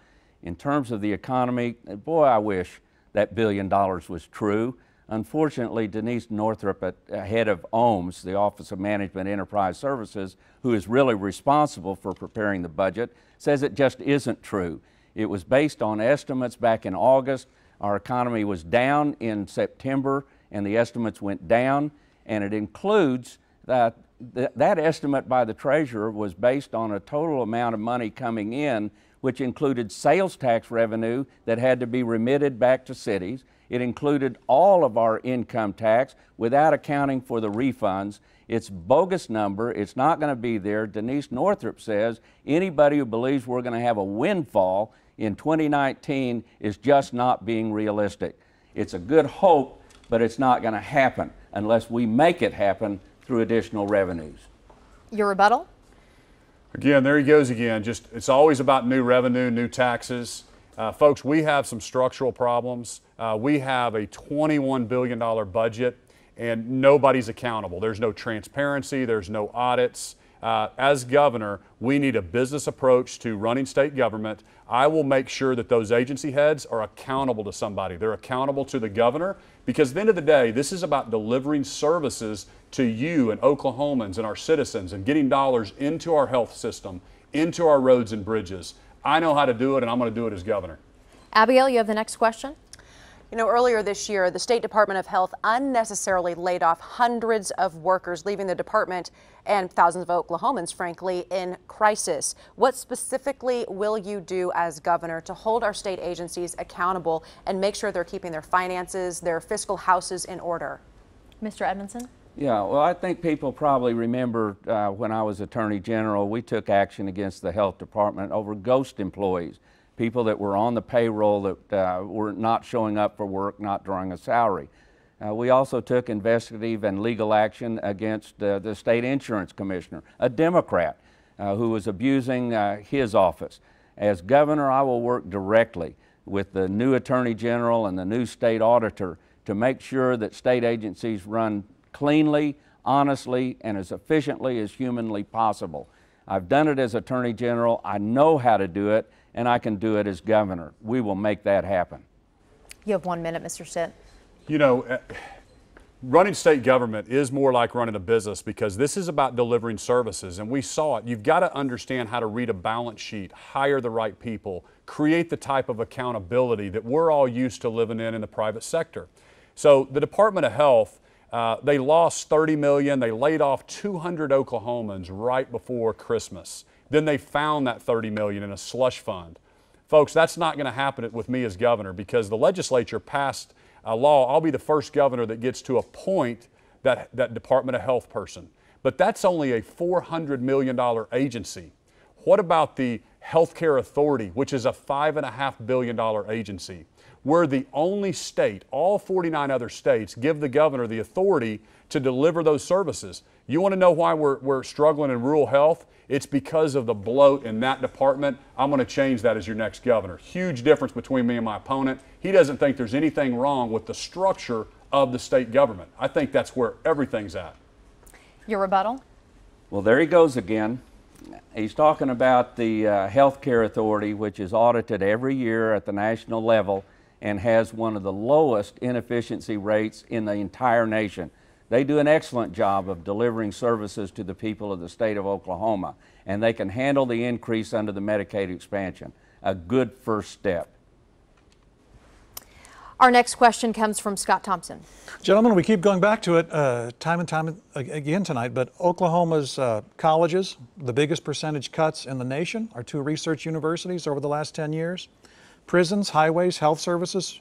In terms of the economy, boy, I wish that $1 billion was true. Unfortunately, Denise Northrup, head of OMS, the Office of Management Enterprise Services, who is really responsible for preparing the budget, says it just isn't true. It was based on estimates back in August. Our economy was down in September, and the estimates went down, and it includes that estimate by the treasurer was based on a total amount of money coming in, which included sales tax revenue that had to be remitted back to cities. It included all of our income tax without accounting for the refunds. It's a bogus number. It's not going to be there. Denise Northrup says anybody who believes we're going to have a windfall in 2019 is just not being realistic. It's a good hope, but it's not going to happen unless we make it happen through additional revenues. Your rebuttal? Again, there he goes again. It's always about new revenue, new taxes. Folks, we have some structural problems. We have a $21 billion budget and nobody's accountable. There's no transparency, there's no audits. As governor, we need a business approach to running state government. I will make sure that those agency heads are accountable to somebody. They're accountable to the governor, because at the end of the day, this is about delivering services to you and Oklahomans and our citizens and getting dollars into our health system, into our roads and bridges. I know how to do it, and I'm going to do it as governor. Abigail, you have the next question. You know, earlier this year, the State Department of Health unnecessarily laid off hundreds of workers, leaving the department and thousands of Oklahomans, frankly, in crisis. What specifically will you do as governor to hold our state agencies accountable and make sure they're keeping their finances, their fiscal houses in order? Mr. Edmondson? Yeah, well, I think people probably remember when I was Attorney General, we took action against the health department over ghost employees. people that were on the payroll that were not showing up for work, not drawing a salary. We also took investigative and legal action against the state insurance commissioner, a Democrat, who was abusing his office. As governor, I will work directly with the new attorney general and the new state auditor to make sure that state agencies run cleanly, honestly, and as efficiently as humanly possible. I've done it as attorney general, I know how to do it, and I can do it as governor. We will make that happen. You have 1 minute, Mr. Stitt. You know, running state government is more like running a business because this is about delivering services, and we saw it. You've got to understand how to read a balance sheet, hire the right people, create the type of accountability that we're all used to living in the private sector. So the Department of Health, they lost $30 million. They laid off 200 Oklahomans right before Christmas. Then they found that $30 million in a slush fund. Folks, that's not going to happen with me as governor because the legislature passed a law. I'll be the first governor that gets to appoint that Department of Health person. But that's only a $400 million agency. What about the Healthcare Authority, which is a $5.5 billion agency? We're the only state, all 49 other states give the governor the authority to deliver those services. You want to know why we're struggling in rural health? It's because of the bloat in that department. I'm going to change that as your next governor. Huge difference between me and my opponent. He doesn't think there's anything wrong with the structure of the state government. I think that's where everything's at. Your rebuttal? Well, there he goes again. He's talking about the Healthcare Authority, which is audited every year at the national level and has one of the lowest inefficiency rates in the entire nation. They do an excellent job of delivering services to the people of the state of Oklahoma, and they can handle the increase under the Medicaid expansion. A good first step. Our next question comes from Scott Thompson. Gentlemen, we keep going back to it time and time again tonight, but Oklahoma's colleges, the biggest percentage cuts in the nation, are 2 research universities over the last 10 years. Prisons, highways, health services,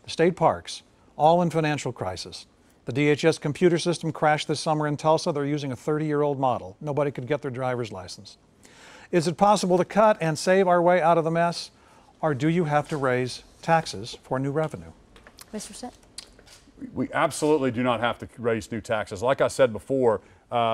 state parks, all in financial crisis. The DHS computer system crashed this summer in Tulsa. They're using a 30-year-old model. Nobody could get their driver's license. Is it possible to cut and save our way out of the mess, or do you have to raise taxes for new revenue? Mr. Stitt? We absolutely do not have to raise new taxes. Like I said before,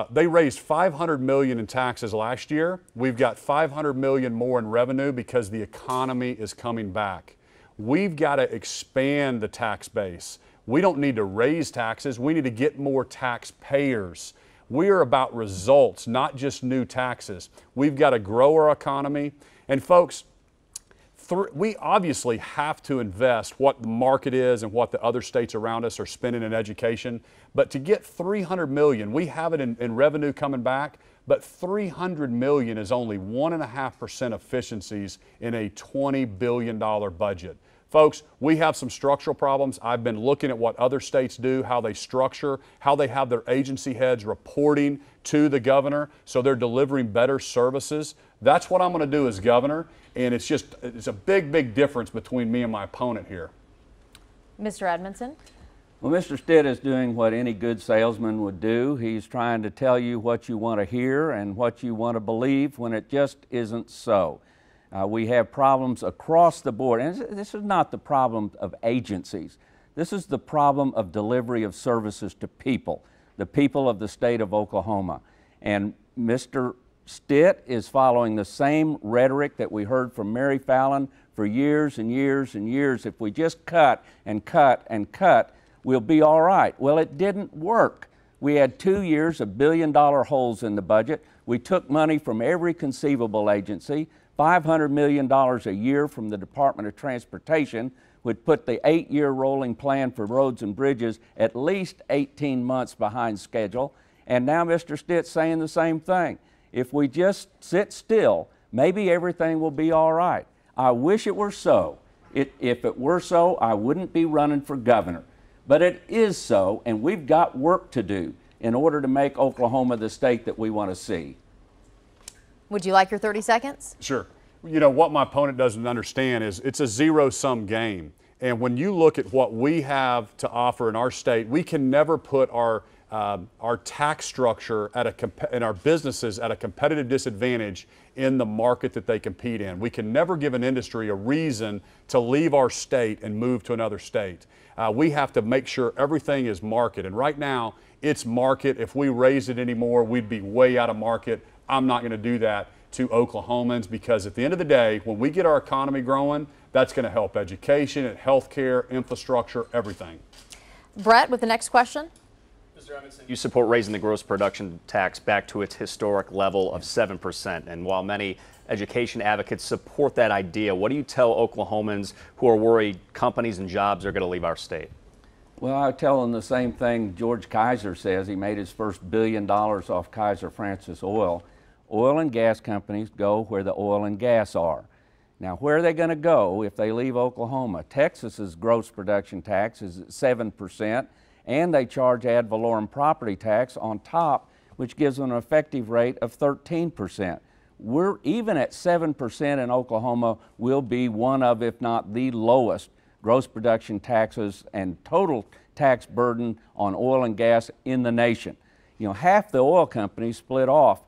they raised $500 million in taxes last year. We've got $500 million more in revenue because the economy is coming back. We've got to expand the tax base. We don't need to raise taxes. We need to get more taxpayers. We are about results, not just new taxes. We've got to grow our economy. And folks, we obviously have to invest what the market is and what the other states around us are spending in education. But to get $300 million, we have it in revenue coming back, but $300 million is only 1.5% efficiencies in a $20 billion budget. Folks, we have some structural problems. I've been looking at what other states do, how they structure, how they have their agency heads reporting to the governor so they're delivering better services. That's what I'm going to do as governor, and it's a big, big difference between me and my opponent here. Mr. Edmondson? Well, Mr. Stitt is doing what any good salesman would do. He's trying to tell you what you want to hear and what you want to believe when it just isn't so. We have problems across the board, and this is not the problem of agencies. This is the problem of delivery of services to people, the people of the state of Oklahoma. And Mr. Stitt is following the same rhetoric that we heard from Mary Fallon for years and years and years. If we just cut and cut and cut, we'll be all right. Well, it didn't work. We had 2 years of billion-dollar holes in the budget. We took money from every conceivable agency. $500 million a year from the Department of Transportation would put the 8-year rolling plan for roads and bridges at least 18 months behind schedule. And now Mr. Stitt's saying the same thing. If we just sit still, maybe everything will be all right. I wish it were so. If it were so, I wouldn't be running for governor. But it is so, and we've got work to do in order to make Oklahoma the state that we want to see. Would you like your 30 seconds? Sure. You know, what my opponent doesn't understand is it's a zero-sum game. And when you look at what we have to offer in our state, we can never put our our tax structure and our businesses at a competitive disadvantage in the market that they compete in. We can never give an industry a reason to leave our state and move to another state. We have to make sure everything is market, and right now it's market. If we raise it anymore, we'd be way out of market. I'm not going to do that to Oklahomans, because at the end of the day, when we get our economy growing, that's going to help education and healthcare, infrastructure, everything. Brett with the next question. Mr. Edmondson, you support raising the gross production tax back to its historic level of 7%. And while many education advocates support that idea, what do you tell Oklahomans who are worried companies and jobs are going to leave our state? Well, I tell them the same thing George Kaiser says. He made his first $1 billion off Kaiser Francis oil. Oil and gas companies go where the oil and gas are. Now, where are they going to go if they leave Oklahoma? Texas's gross production tax is 7%, and they charge ad valorem property tax on top, which gives them an effective rate of 13%. We're even at 7% in Oklahoma, will be one of, if not the lowest, gross production taxes and total tax burden on oil and gas in the nation. You know, half the oil companies split off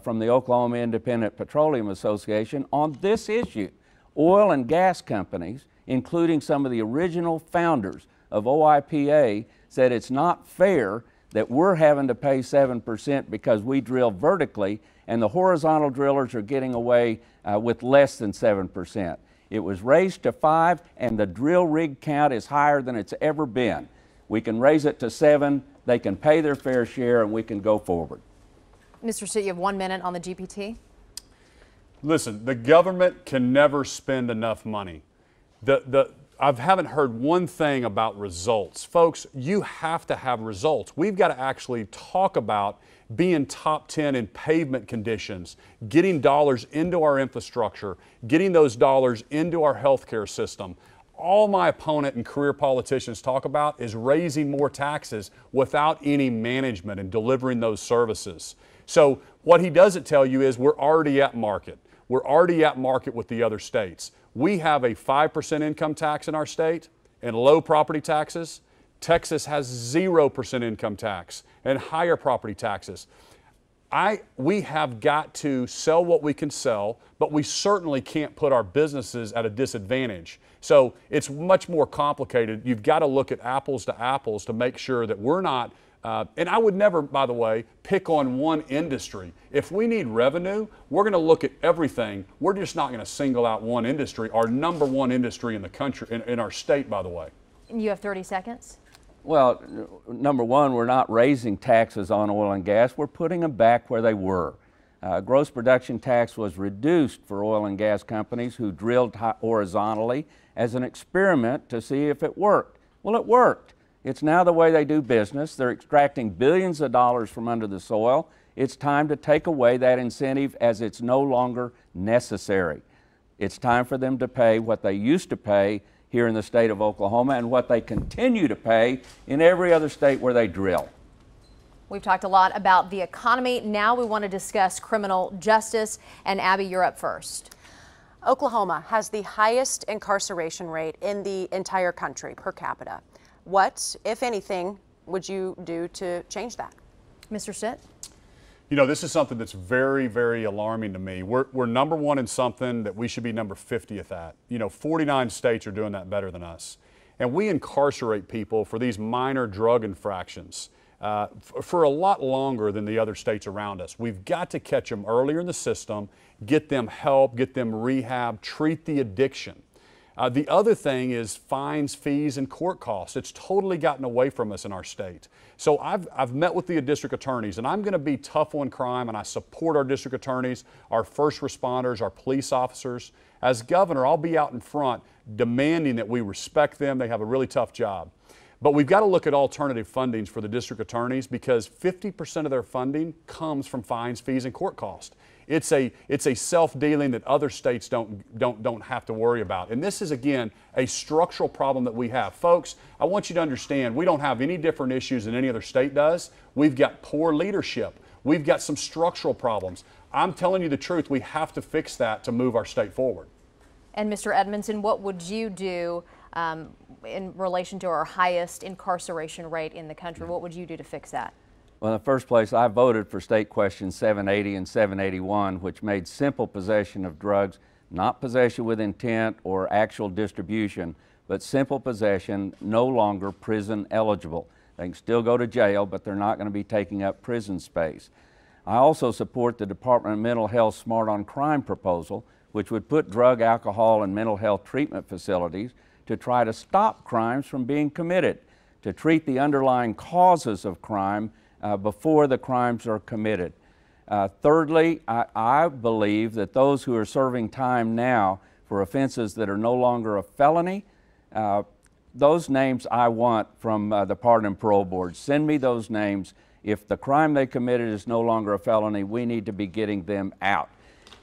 from the Oklahoma Independent Petroleum Association on this issue. Oil and gas companies, including some of the original founders of OIPA, said it's not fair that we're having to pay 7% because we drill vertically and the horizontal drillers are getting away with less than 7%. It was raised to 5%, and the drill rig count is higher than it's ever been. We can raise it to 7%, they can pay their fair share, and we can go forward. Mr. Stitt, you have 1 minute on the GPT. Listen, the government can never spend enough money. I haven't heard one thing about results. Folks, you have to have results. We've got to actually talk about being top 10 in pavement conditions, getting dollars into our infrastructure, getting those dollars into our healthcare system. All my opponent and career politicians talk about is raising more taxes without any management and delivering those services. So what he doesn't tell you is we're already at market. We're already at market with the other states. We have a 5% income tax in our state and low property taxes. Texas has 0% income tax and higher property taxes. We have got to sell what we can sell, but we certainly can't put our businesses at a disadvantage. So it's much more complicated. You've got to look at apples to apples to make sure that we're not, and I would never, by the way, pick on one industry. If we need revenue, we're going to look at everything. We're just not going to single out one industry, our number one industry in the country, in our state, by the way. You have 30 seconds. Well, number one, we're not raising taxes on oil and gas. We're putting them back where they were. Gross production tax was reduced for oil and gas companies who drilled horizontally as an experiment to see if it worked. Well, it worked. It's now the way they do business. They're extracting billions of dollars from under the soil. It's time to take away that incentive as it's no longer necessary. It's time for them to pay what they used to pay here in the state of Oklahoma and what they continue to pay in every other state where they drill. We've talked a lot about the economy. Now we want to discuss criminal justice. And Abby, you're up first. Oklahoma has the highest incarceration rate in the entire country per capita. What, if anything, would you do to change that? Mr. Stitt? You know, this is something that's very, very alarming to me. We're number one in something that we should be number 50th at. You know, 49 states are doing that better than us. And we incarcerate people for these minor drug infractions for a lot longer than the other states around us. We've got to catch them earlier in the system, get them help, get them rehab, treat the addiction. The other thing is fines, fees, and court costs. It's totally gotten away from us in our state. So I've met with the district attorneys, and I'm going to be tough on crime, and I support our district attorneys, our first responders, our police officers. As governor, I'll be out in front demanding that we respect them. They have a really tough job. But we've got to look at alternative fundings for the district attorneys because 50% of their funding comes from fines, fees, and court costs. It's a self-dealing that other states don't have to worry about. And this is, again, a structural problem that we have. Folks, I want you to understand we don't have any different issues than any other state does. We've got poor leadership. We've got some structural problems. I'm telling you the truth. We have to fix that to move our state forward. And Mr. Edmondson, what would you do in relation to our highest incarceration rate in the country. What would you do to fix that? Well, in the first place, I voted for State Question 780 and 781, which made simple possession of drugs, not possession with intent or actual distribution, but simple possession, no longer prison eligible. They can still go to jail, but they're not going to be taking up prison space. I also support the Department of Mental Health Smart on Crime proposal, which would put drug, alcohol, and mental health treatment facilities to try to stop crimes from being committed, to treat the underlying causes of crime before the crimes are committed. Thirdly, I believe that those who are serving time now for offenses that are no longer a felony, those names I want from the Pardon and Parole Board. Send me those names. If the crime they committed is no longer a felony, we need to be getting them out.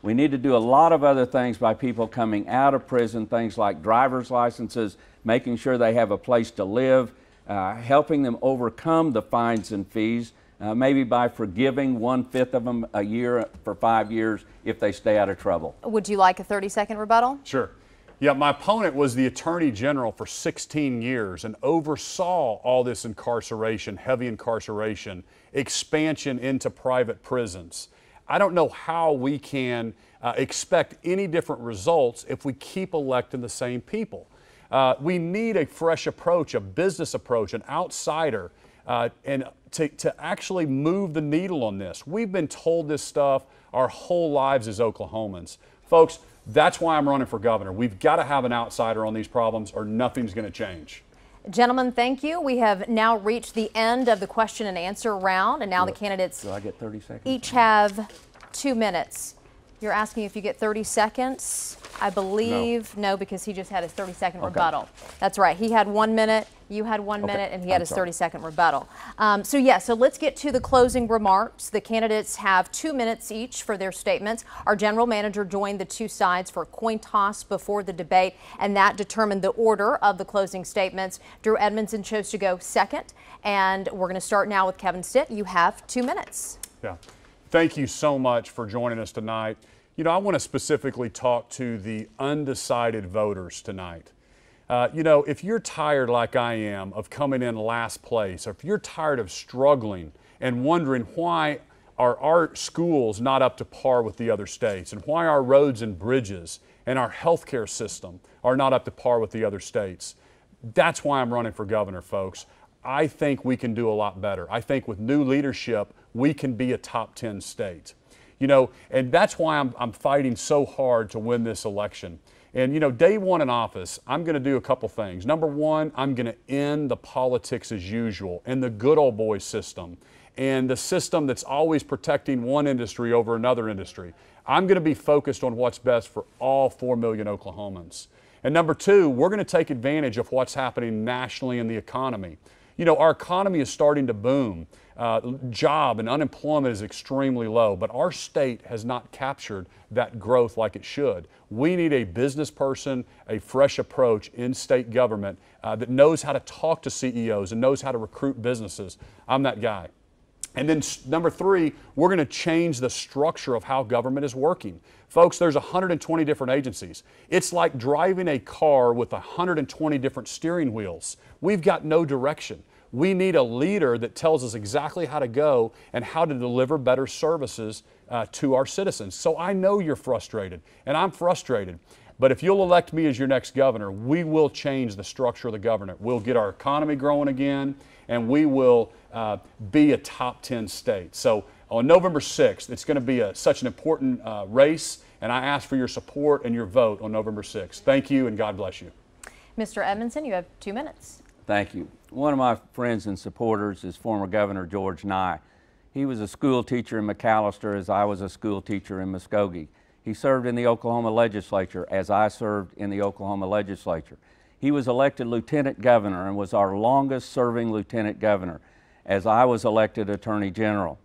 We need to do a lot of other things by people coming out of prison, things like driver's licenses, making sure they have a place to live, helping them overcome the fines and fees, maybe by forgiving 1/5 of them a year for 5 years if they stay out of trouble. Would you like a 30-second rebuttal? Sure. Yeah, my opponent was the Attorney General for 16 years and oversaw all this incarceration, heavy incarceration, expansion into private prisons. I don't know how we can expect any different results if we keep electing the same people. We need a fresh approach, a business approach, an outsider, and to actually move the needle on this. We've been told this stuff our whole lives as Oklahomans. Folks, that's why I'm running for governor. We've got to have an outsider on these problems or nothing's going to change. Gentlemen, thank you. We have now reached the end of the question and answer round, and now the candidates Do I get 30 seconds? each have 2 minutes. You're asking if you get 30 seconds. I believe no, because he just had his 30-second rebuttal. That's right. He had 1 minute, you had 1 minute, and he had his 30-second rebuttal. So let's get to the closing remarks. The candidates have 2 minutes each for their statements. Our general manager joined the two sides for a coin toss before the debate, and that determined the order of the closing statements. Drew Edmondson chose to go second, and we're going to start now with Kevin Stitt. You have 2 minutes. Yeah. Thank you so much for joining us tonight. You know, I want to specifically talk to the undecided voters tonight. You know, if you're tired like I am of coming in last place, or if you're tired of struggling and wondering why are our schools not up to par with the other states, and why our roads and bridges and our healthcare system are not up to par with the other states, that's why I'm running for governor, folks. I think we can do a lot better. I think with new leadership, we can be a top 10 state. You know, and that's why I'm fighting so hard to win this election. And, you know, day one in office, I'm going to do a couple things. Number one, I'm going to end the politics as usual and the good old boy system and the system that's always protecting one industry over another industry. I'm going to be focused on what's best for all 4 million Oklahomans. And number two, we're going to take advantage of what's happening nationally in the economy. You know, our economy is starting to boom. Job and unemployment is extremely low, but our state has not captured that growth like it should. We need a business person, a fresh approach in state government that knows how to talk to CEOs and knows how to recruit businesses. I'm that guy. And then number three, we're going to change the structure of how government is working. Folks, there's 120 different agencies. It's like driving a car with 120 different steering wheels. We've got no direction. We need a leader that tells us exactly how to go and how to deliver better services to our citizens. So I know you're frustrated, and I'm frustrated. But if you'll elect me as your next governor, we will change the structure of the government. We'll get our economy growing again, and we will be a top 10 state. So on November 6th, it's going to be such an important race, and I ask for your support and your vote on November 6th. Thank you, and God bless you. Mr. Edmondson, you have 2 minutes. Thank you. One of my friends and supporters is former Governor George Nye. He was a school teacher in McAllister as I was a school teacher in Muskogee. He served in the Oklahoma legislature as I served in the Oklahoma legislature. He was elected lieutenant governor and was our longest serving lieutenant governor as I was elected attorney general.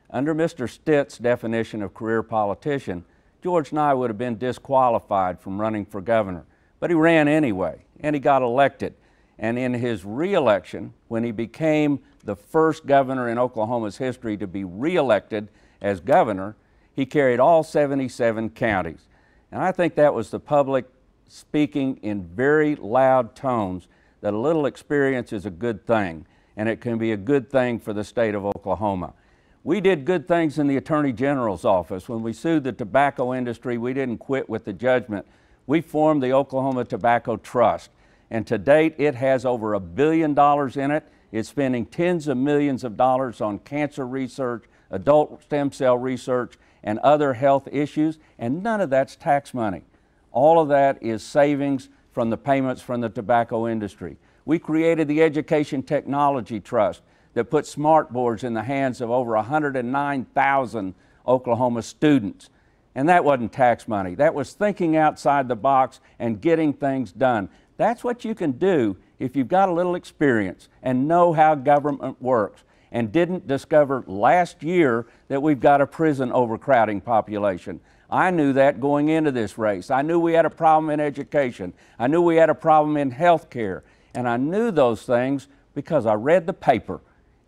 Under Mr. Stitt's definition of career politician, George Nye would have been disqualified from running for governor, but he ran anyway and he got elected. And in his re-election, when he became the first governor in Oklahoma's history to be re-elected as governor, he carried all 77 counties. And I think that was the public speaking in very loud tones that a little experience is a good thing, and it can be a good thing for the state of Oklahoma. We did good things in the Attorney General's office. When we sued the tobacco industry, we didn't quit with the judgment. We formed the Oklahoma Tobacco Trust, and to date it has over $1 billion in it. It's spending tens of millions of dollars on cancer research, adult stem cell research, and other health issues, and none of that's tax money. All of that is savings from the payments from the tobacco industry. We created the Education Technology Trust that put smart boards in the hands of over 109,000 Oklahoma students. And that wasn't tax money. That was thinking outside the box and getting things done. That's what you can do if you've got a little experience and know how government works, and didn't discover last year that we've got a prison overcrowding population. I knew that going into this race. I knew we had a problem in education. I knew we had a problem in health care. And I knew those things because I read the paper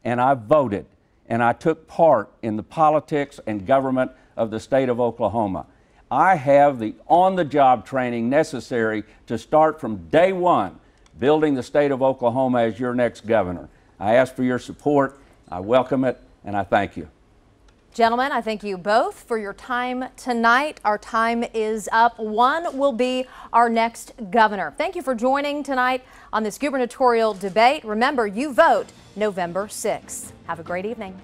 and I voted and I took part in the politics and government of the state of Oklahoma. I have the on-the-job training necessary to start from day one building the state of Oklahoma as your next governor. I ask for your support, I welcome it, and I thank you. Gentlemen, I thank you both for your time tonight. Our time is up. One will be our next governor. Thank you for joining tonight on this gubernatorial debate. Remember, you vote November 6th. Have a great evening.